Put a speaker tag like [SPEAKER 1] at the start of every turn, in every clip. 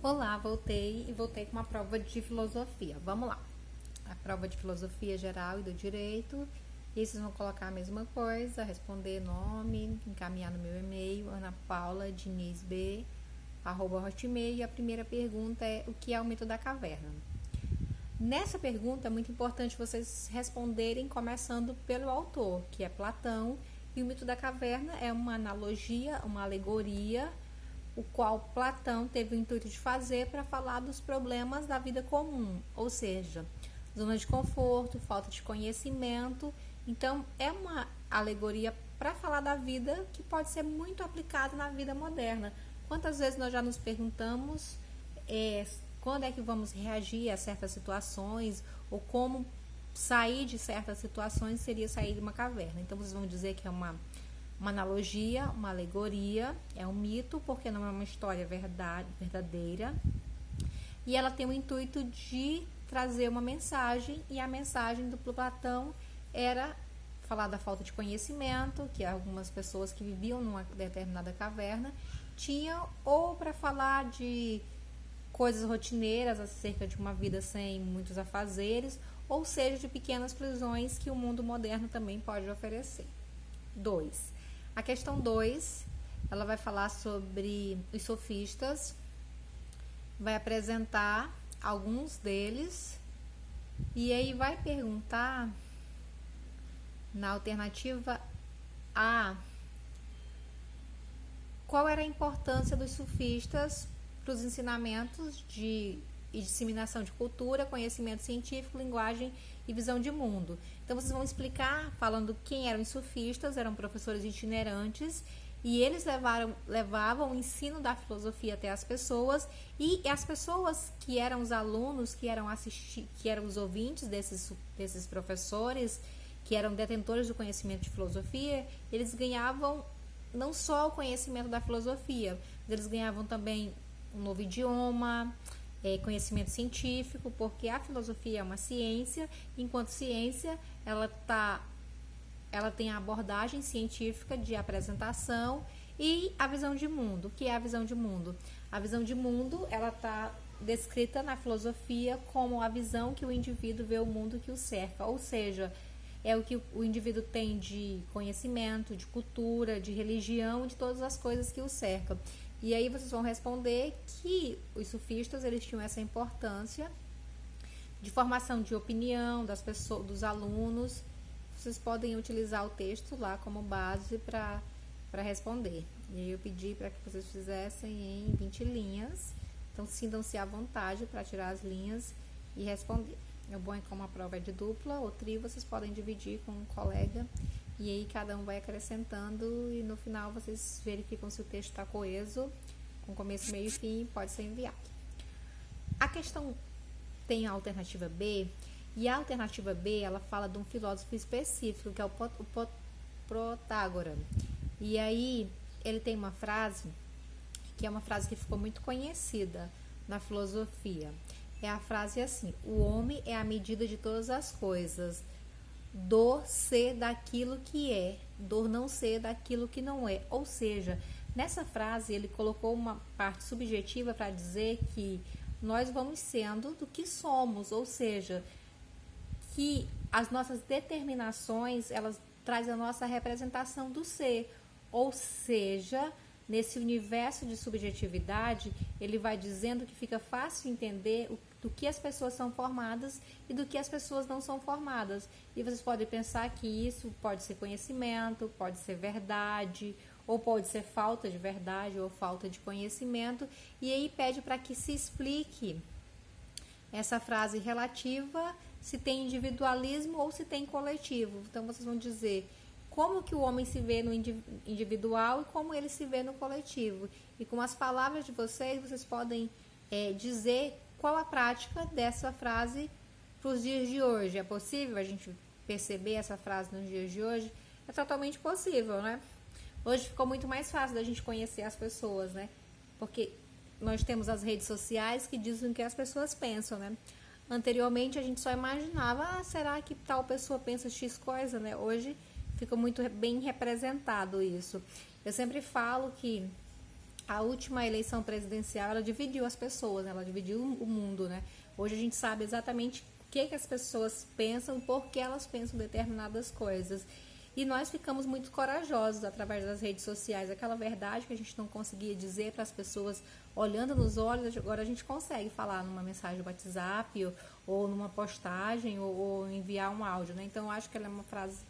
[SPEAKER 1] Olá, voltei com uma prova de filosofia. Vamos lá. A prova de filosofia geral e do direito. E vocês vão colocar a mesma coisa, responder nome, encaminhar no meu e-mail, anapaula.dinizb@hotmail. E a primeira pergunta é: o que é o mito da caverna? Nessa pergunta é muito importante vocês responderem começando pelo autor, que é Platão. E o mito da caverna é uma analogia, uma alegoria, o qual Platão teve o intuito de fazer para falar dos problemas da vida comum, ou seja, zona de conforto, falta de conhecimento. Então, é uma alegoria para falar da vida que pode ser muito aplicada na vida moderna. Quantas vezes nós já nos perguntamos quando é que vamos reagir a certas situações, ou como sair de certas situações seria sair de uma caverna. Então, vocês vão dizer que é uma analogia, uma alegoria, é um mito, porque não é uma história verdadeira. E ela tem o intuito de trazer uma mensagem, e a mensagem do Platão era falar da falta de conhecimento, que algumas pessoas que viviam numa determinada caverna tinham, ou para falar de coisas rotineiras acerca de uma vida sem muitos afazeres, ou seja, de pequenas prisões que o mundo moderno também pode oferecer. 2. A questão 2, ela vai falar sobre os sofistas, vai apresentar alguns deles, e aí vai perguntar, na alternativa A, qual era a importância dos sofistas para os ensinamentos e disseminação de cultura, conhecimento científico, linguagem e visão de mundo. Então, vocês vão explicar falando quem eram os sofistas. Eram professores itinerantes e eles levavam o ensino da filosofia até as pessoas, e as pessoas que eram os alunos, que eram os ouvintes desses professores, que eram detentores do conhecimento de filosofia, eles ganhavam não só o conhecimento da filosofia, mas eles ganhavam também um novo idioma, conhecimento científico, porque a filosofia é uma ciência. Enquanto ciência, ela tem a abordagem científica de apresentação e a visão de mundo. O que é a visão de mundo? A visão de mundo, ela está descrita na filosofia como a visão que o indivíduo vê o mundo que o cerca, ou seja, é o que o indivíduo tem de conhecimento, de cultura, de religião, de todas as coisas que o cercam. E aí vocês vão responder que os sofistas, eles tinham essa importância de formação de opinião das pessoas, dos alunos. Vocês podem utilizar o texto lá como base para responder. E aí eu pedi para que vocês fizessem em 20 linhas. Então, sintam-se à vontade para tirar as linhas e responder. O bom é que como a prova é de dupla ou trio, vocês podem dividir com um colega. E aí cada um vai acrescentando e no final vocês verificam se o texto está coeso, com começo, meio e fim, pode ser enviado. A questão tem a alternativa B, e a alternativa B, ela fala de um filósofo específico, que é o Protágora. E aí ele tem uma frase, que é uma frase que ficou muito conhecida na filosofia. É a frase assim: o homem é a medida de todas as coisas. Dor ser daquilo que é, dor não ser daquilo que não é. Ou seja, nessa frase ele colocou uma parte subjetiva para dizer que nós vamos sendo do que somos, ou seja, que as nossas determinações, elas trazem a nossa representação do ser. Ou seja, nesse universo de subjetividade, ele vai dizendo que fica fácil entender do que as pessoas são formadas e do que as pessoas não são formadas. E vocês podem pensar que isso pode ser conhecimento, pode ser verdade, ou pode ser falta de verdade ou falta de conhecimento. E aí pede para que se explique essa frase relativa, se tem individualismo ou se tem coletivo. Então vocês vão dizer como que o homem se vê no individual e como ele se vê no coletivo. E com as palavras de vocês podem dizer qual a prática dessa frase para os dias de hoje. É possível a gente perceber essa frase nos dias de hoje? É totalmente possível, né? Hoje ficou muito mais fácil da gente conhecer as pessoas, né? Porque nós temos as redes sociais que dizem o que as pessoas pensam, né? Anteriormente a gente só imaginava, será que tal pessoa pensa X coisa, né? Hoje fica muito bem representado isso. Eu sempre falo que a última eleição presidencial, ela dividiu as pessoas, né? Ela dividiu o mundo, né? Hoje a gente sabe exatamente o que as pessoas pensam e por que elas pensam determinadas coisas. E nós ficamos muito corajosos através das redes sociais. Aquela verdade que a gente não conseguia dizer para as pessoas olhando nos olhos, agora a gente consegue falar numa mensagem do WhatsApp ou numa postagem ou enviar um áudio, né? Então eu acho que ela é uma frase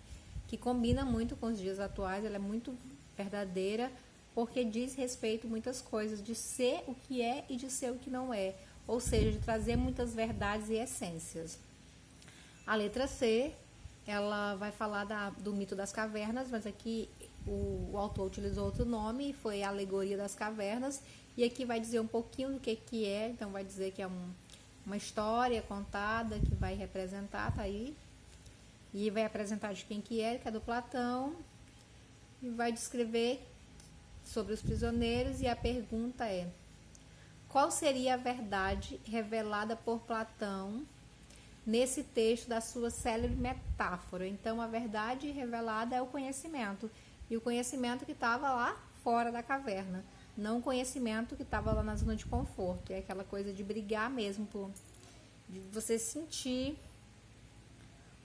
[SPEAKER 1] que combina muito com os dias atuais, ela é muito verdadeira, porque diz respeito a muitas coisas, de ser o que é e de ser o que não é, ou seja, de trazer muitas verdades e essências. A letra C, ela vai falar do mito das cavernas, mas aqui o autor utilizou outro nome, foi a alegoria das cavernas, e aqui vai dizer um pouquinho do que é, então vai dizer que é uma história contada, que vai representar, tá aí, e vai apresentar de quem que é do Platão, e vai descrever sobre os prisioneiros, e a pergunta é: qual seria a verdade revelada por Platão nesse texto da sua célebre metáfora? Então, a verdade revelada é o conhecimento, e o conhecimento que estava lá fora da caverna, não o conhecimento que estava lá na zona de conforto. É aquela coisa de brigar mesmo, de você sentir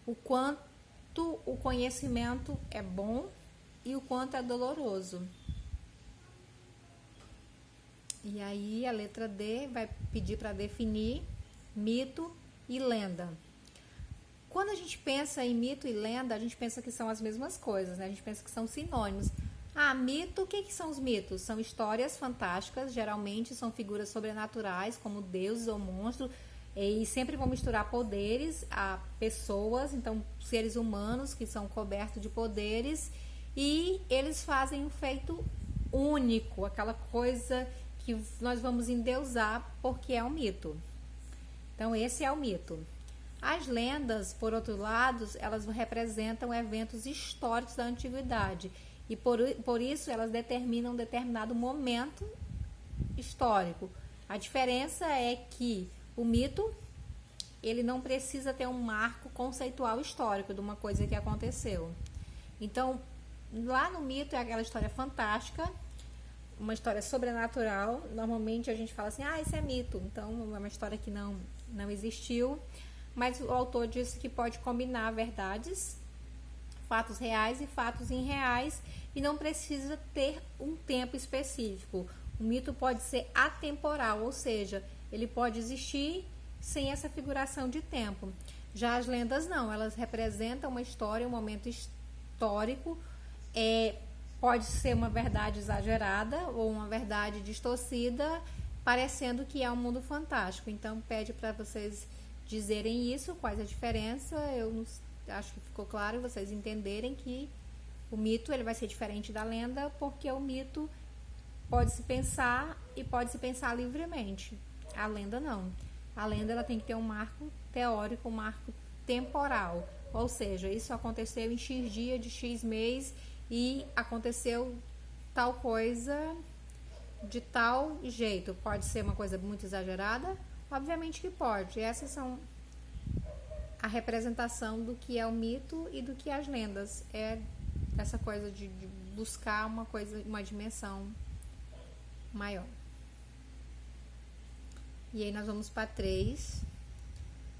[SPEAKER 1] o quanto o conhecimento é bom e o quanto é doloroso. E aí a letra D vai pedir para definir mito e lenda. Quando a gente pensa em mito e lenda, a gente pensa que são as mesmas coisas, né? A gente pensa que são sinônimos. Mito, o que são os mitos? São histórias fantásticas, geralmente são figuras sobrenaturais, como deuses ou monstros, e sempre vão misturar poderes a pessoas, então seres humanos que são cobertos de poderes, e eles fazem um feito único, aquela coisa que nós vamos endeusar porque é um mito. Então esse é o mito. As lendas, por outro lado, elas representam eventos históricos da antiguidade e por isso elas determinam um determinado momento histórico. A diferença é que o mito, ele não precisa ter um marco conceitual histórico de uma coisa que aconteceu. Então, lá no mito é aquela história fantástica, uma história sobrenatural. Normalmente a gente fala assim, isso é mito, então é uma história que não existiu, mas o autor disse que pode combinar verdades, fatos reais e fatos irreais, e não precisa ter um tempo específico. O mito pode ser atemporal, ou seja, ele pode existir sem essa figuração de tempo. Já as lendas não, elas representam uma história, um momento histórico, pode ser uma verdade exagerada ou uma verdade distorcida, parecendo que é um mundo fantástico. Então, pede para vocês dizerem isso, quais a diferença. Eu acho que ficou claro vocês entenderem que o mito ele vai ser diferente da lenda, porque o mito pode se pensar e pode se pensar livremente. A lenda não. A lenda ela tem que ter um marco teórico, um marco temporal. Ou seja, isso aconteceu em X dia de X mês e aconteceu tal coisa de tal jeito. Pode ser uma coisa muito exagerada? Obviamente que pode. Essas são a representação do que é o mito e do que é as lendas. É essa coisa de buscar uma dimensão maior. E aí nós vamos para 3.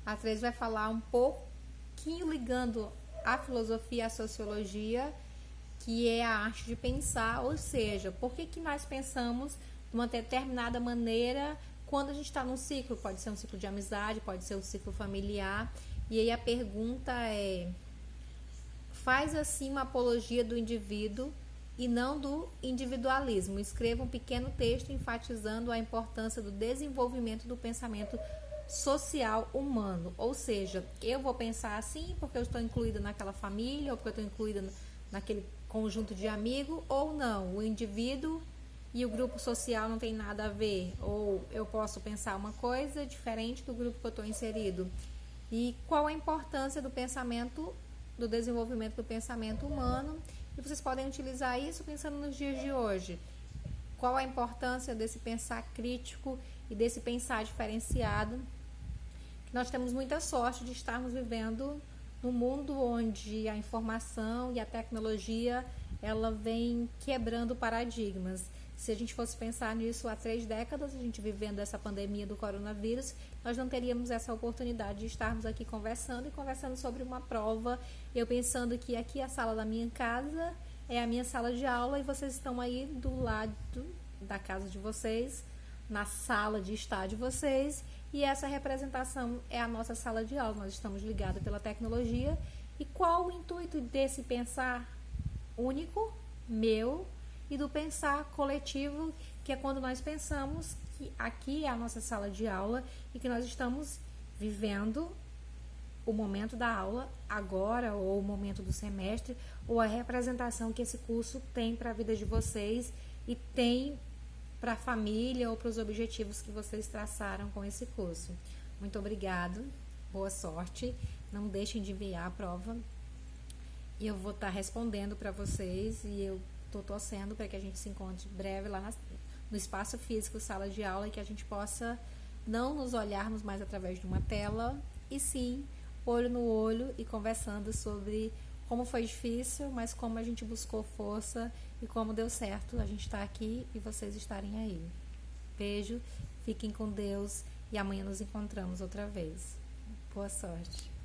[SPEAKER 1] A 3 vai falar um pouquinho ligando a filosofia e a sociologia, que é a arte de pensar, ou seja, por que nós pensamos de uma determinada maneira quando a gente está num ciclo? Pode ser um ciclo de amizade, pode ser um ciclo familiar. E aí a pergunta é: faz assim uma apologia do indivíduo e não do individualismo. Escreva um pequeno texto enfatizando a importância do desenvolvimento do pensamento social humano. Ou seja, eu vou pensar assim porque eu estou incluída naquela família, ou porque eu estou incluída naquele conjunto de amigos, ou não. O indivíduo e o grupo social não tem nada a ver. Ou eu posso pensar uma coisa diferente do grupo que eu estou inserido. E qual a importância do pensamento, do desenvolvimento do pensamento humano? E vocês podem utilizar isso pensando nos dias de hoje. Qual a importância desse pensar crítico e desse pensar diferenciado? Nós temos muita sorte de estarmos vivendo num mundo onde a informação e a tecnologia ela vem quebrando paradigmas. Se a gente fosse pensar nisso há 3 décadas, a gente vivendo essa pandemia do coronavírus, nós não teríamos essa oportunidade de estarmos aqui conversando e conversando sobre uma prova. Eu pensando que aqui é a sala da minha casa, é a minha sala de aula e vocês estão aí do lado da casa de vocês, na sala de estar de vocês, e essa representação é a nossa sala de aula. Nós estamos ligados pela tecnologia. E qual o intuito desse pensar único, meu, e do pensar coletivo, que é quando nós pensamos que aqui é a nossa sala de aula e que nós estamos vivendo o momento da aula agora, ou o momento do semestre, ou a representação que esse curso tem para a vida de vocês e tem para a família ou para os objetivos que vocês traçaram com esse curso. Muito obrigado, boa sorte, não deixem de enviar a prova e eu vou estar respondendo para vocês e eu estou torcendo para que a gente se encontre breve lá no espaço físico, sala de aula, e que a gente possa não nos olharmos mais através de uma tela, e sim, olho no olho e conversando sobre como foi difícil, mas como a gente buscou força e como deu certo a gente estar aqui e vocês estarem aí. Beijo, fiquem com Deus e amanhã nos encontramos outra vez. Boa sorte.